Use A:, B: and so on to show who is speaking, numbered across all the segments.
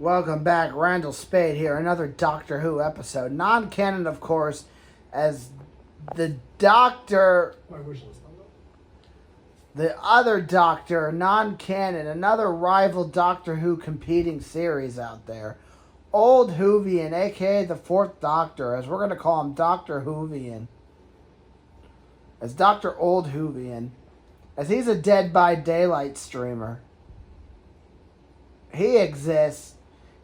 A: Welcome back, Randal Spade here. Another Doctor Who episode. Non-canon, of course, as the Doctor...
B: My wish list.
A: The other Doctor, non-canon, another rival Doctor Who competing series out there. Old Whovian, a.k.a. the Fourth Doctor, as we're going to call him Dr. Whovian. As Dr. Old Whovian. As he's a Dead by Daylight streamer. He exists.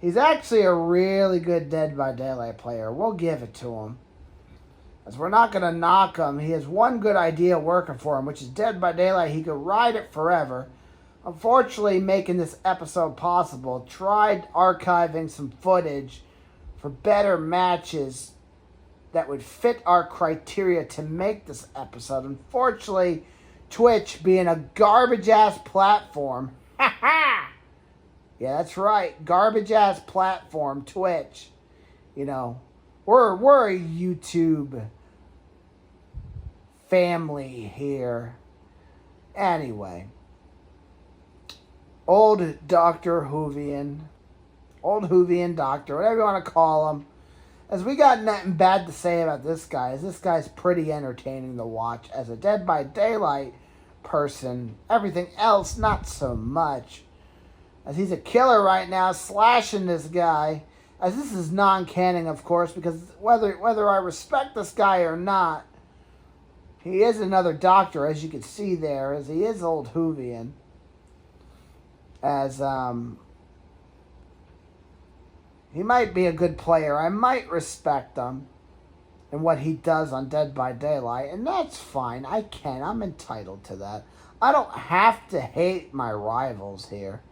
A: He's actually a really good Dead by Daylight player. We'll give it to him. As we're not going to knock him. He has one good idea working for him, which is Dead by Daylight. He could ride it forever. Unfortunately, making this episode possible, tried archiving some footage for better matches that would fit our criteria to make this episode. Unfortunately, Twitch being a garbage-ass platform. Ha ha! Yeah, that's right. Garbage-ass platform, Twitch. You know, we're a YouTube family here. Anyway. Old Dr. Whovian. Old Whovian Doctor. Whatever you want to call him. As we got nothing bad to say about this guy. As this guy's pretty entertaining to watch. As a Dead by Daylight person. Everything else, not so much. As he's a killer right now, slashing this guy. As this is non-canon, of course, because whether I respect this guy or not, he is another Doctor, as you can see there, as he is Old Whovian. As, he might be a good player. I might respect him and what he does on Dead by Daylight, and that's fine. I'm entitled to that. I don't have to hate my rivals here.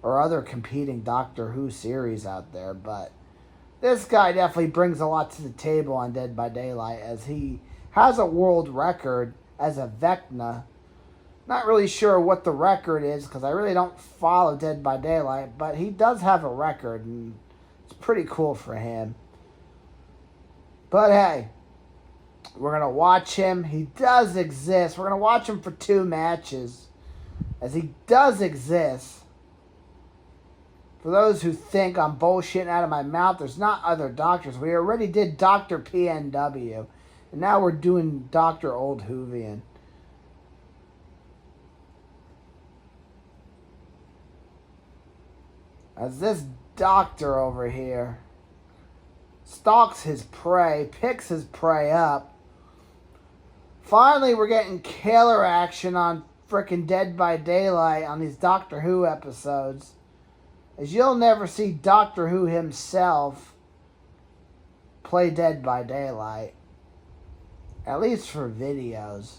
A: Or other competing Doctor Who series out there, but this guy definitely brings a lot to the table on Dead by Daylight, as he has a world record as a Vecna. Not really sure what the record is, because I really don't follow Dead by Daylight, but he does have a record, and it's pretty cool for him. But hey, we're going to watch him. He does exist. We're going to watch him for 2 matches, as he does exist. For those who think I'm bullshitting out of my mouth, there's not other doctors. We already did Dr. PNW. And now we're doing Dr. Old Whovian. As this doctor over here stalks his prey, picks his prey up. Finally, we're getting killer action on frickin' Dead by Daylight on these Doctor Who episodes. As you'll never see Doctor Who himself play Dead by Daylight. At least for videos.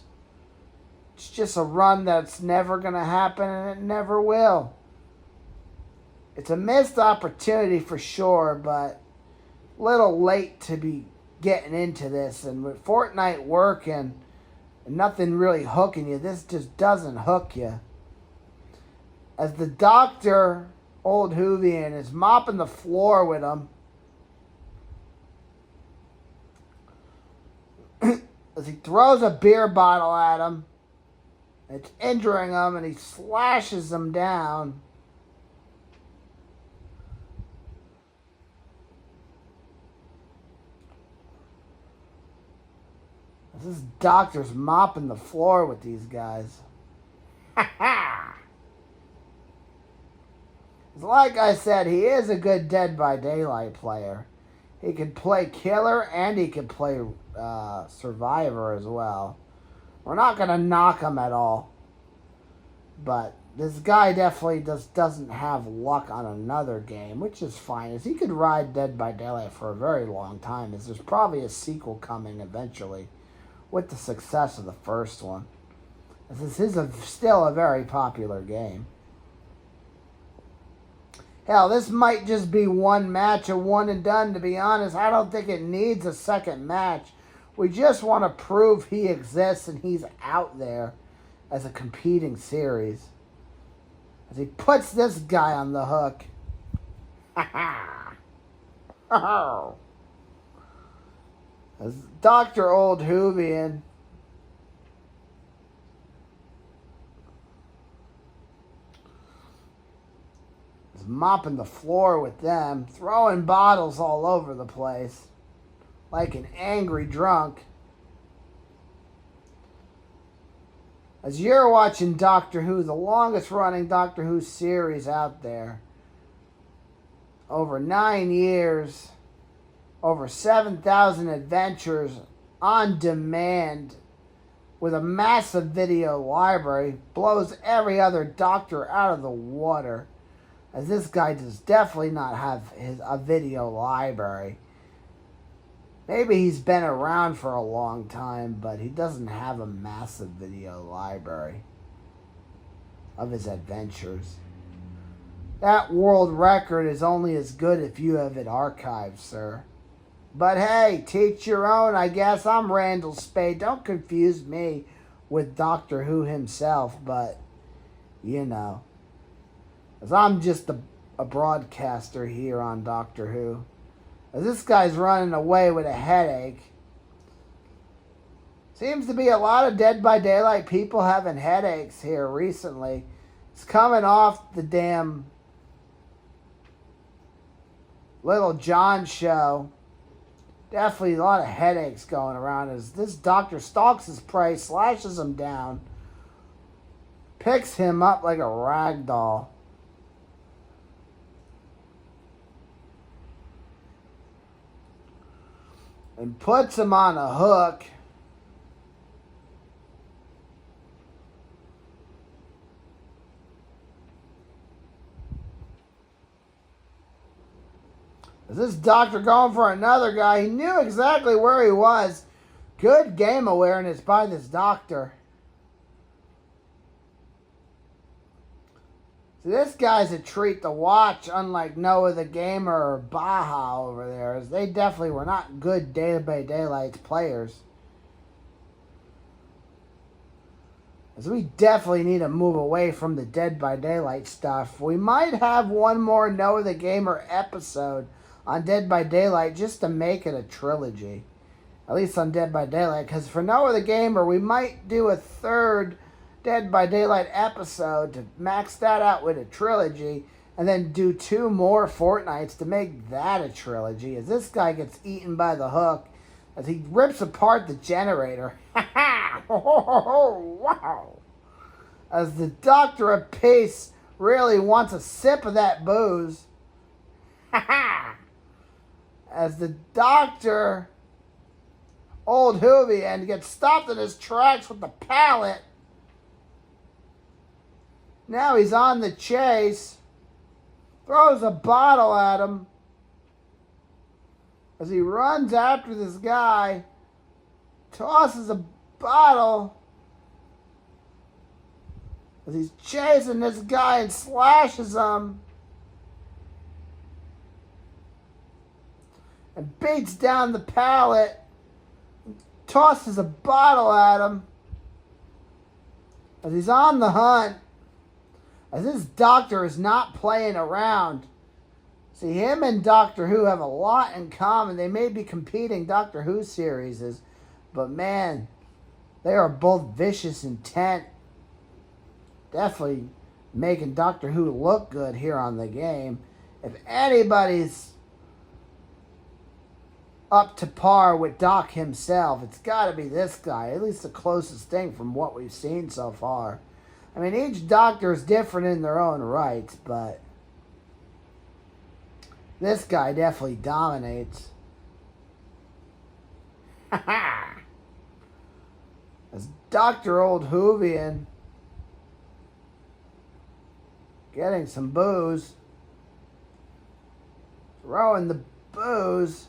A: It's just a run that's never going to happen, and it never will. It's a missed opportunity for sure, but a little late to be getting into this. And with Fortnite working and nothing really hooking you, this just doesn't hook you. As the Doctor... Old Whovian is mopping the floor with him. As he throws a beer bottle at him. It's injuring him, and he slashes him down. This doctor's mopping the floor with these guys. Ha ha! Like I said, he is a good Dead by Daylight player. He can play killer and he can play survivor as well. We're not going to knock him at all. But this guy definitely doesn't have luck on another game, which is fine. As he could ride Dead by Daylight for a very long time, as there's probably a sequel coming eventually with the success of the first one. As this is still a very popular game. Hell, this might just be one match, a one and done, to be honest. I don't think it needs a second match. We just want to prove he exists and he's out there as a competing series. As he puts this guy on the hook. Ha ha! As Dr. Old Whovian He's mopping the floor with them, throwing bottles all over the place like an angry drunk. As you're watching Doctor Who, the longest running Doctor Who series out there, over 9 years, over 7,000 adventures on demand with a massive video library, blows every other Doctor out of the water. As this guy does definitely not have a video library. Maybe he's been around for a long time, but he doesn't have a massive video library of his adventures. That world record is only as good if you have it archived, sir. But hey, teach your own, I guess. I'm Randal Spade. Don't confuse me with Doctor Who himself, but, you know. As I'm just a broadcaster here on Doctor Who. As this guy's running away with a headache. Seems to be a lot of Dead by Daylight people having headaches here recently. It's coming off the damn Little John show. Definitely a lot of headaches going around as this doctor stalks his prey, slashes him down, picks him up like a rag doll. And puts him on a hook. Is this doctor going for another guy? He knew exactly where he was. Good game awareness by this doctor. See, this guy's a treat to watch, unlike Noah the Gamer or Baja over there, as they definitely were not good Dead by Daylight players. As we definitely need to move away from the Dead by Daylight stuff. We might have one more Noah the Gamer episode on Dead by Daylight just to make it a trilogy. At least on Dead by Daylight, because for Noah the Gamer, we might do a third Dead by Daylight episode to max that out with a trilogy, and then do 2 more fortnights to make that a trilogy, as this guy gets eaten by the hook as he rips apart the generator. Ha ha! Wow! As the Doctor of Peace really wants a sip of that booze. Ha ha! As the Doctor, old Whovian, gets stopped in his tracks with the pallet. Now he's on the chase. Throws a bottle at him. As he runs after this guy. Tosses a bottle. As he's chasing this guy and slashes him. And beats down the pallet. Tosses a bottle at him. As he's on the hunt. As this doctor is not playing around. See, him and Doctor Who have a lot in common. They may be competing Doctor Who series, but man, they are both vicious intent. Definitely making Doctor Who look good here on the game. If anybody's up to par with Doc himself, it's got to be this guy. At least the closest thing from what we've seen so far. I mean, each Doctor is different in their own rights, but this guy definitely dominates. Ha ha! As Dr. Old Whovian getting some booze, throwing the booze.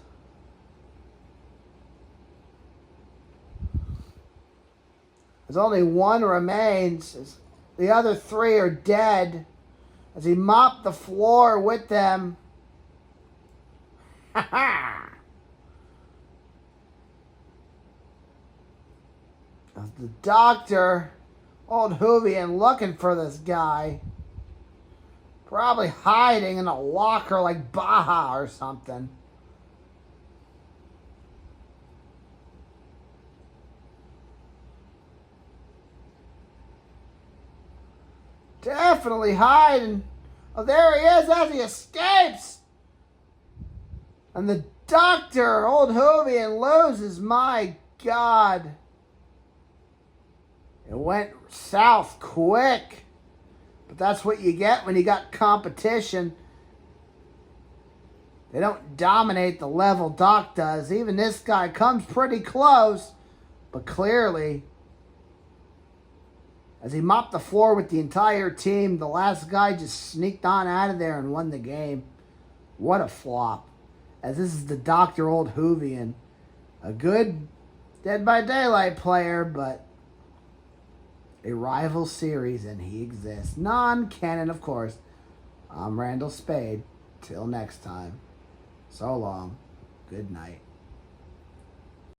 A: There's only one remains. The other 3 are dead. As he mopped the floor with them. Ha ha! As the Doctor, old Whovian, looking for this guy. Probably hiding in a locker like Baja or something. Definitely hiding Oh, there he is as he escapes. And the Doctor, old Whovian, loses. My God. It went south quick. But that's what you get when you got competition. They don't dominate the level Doc does. Even this guy comes pretty close. But clearly, as he mopped the floor with the entire team, the last guy just sneaked on out of there and won the game. What a flop. As this is the Dr. Old Whovian. A good Dead by Daylight player, but a rival series, and he exists. Non-canon, of course. I'm Randal Spade. Till next time. So long. Good night.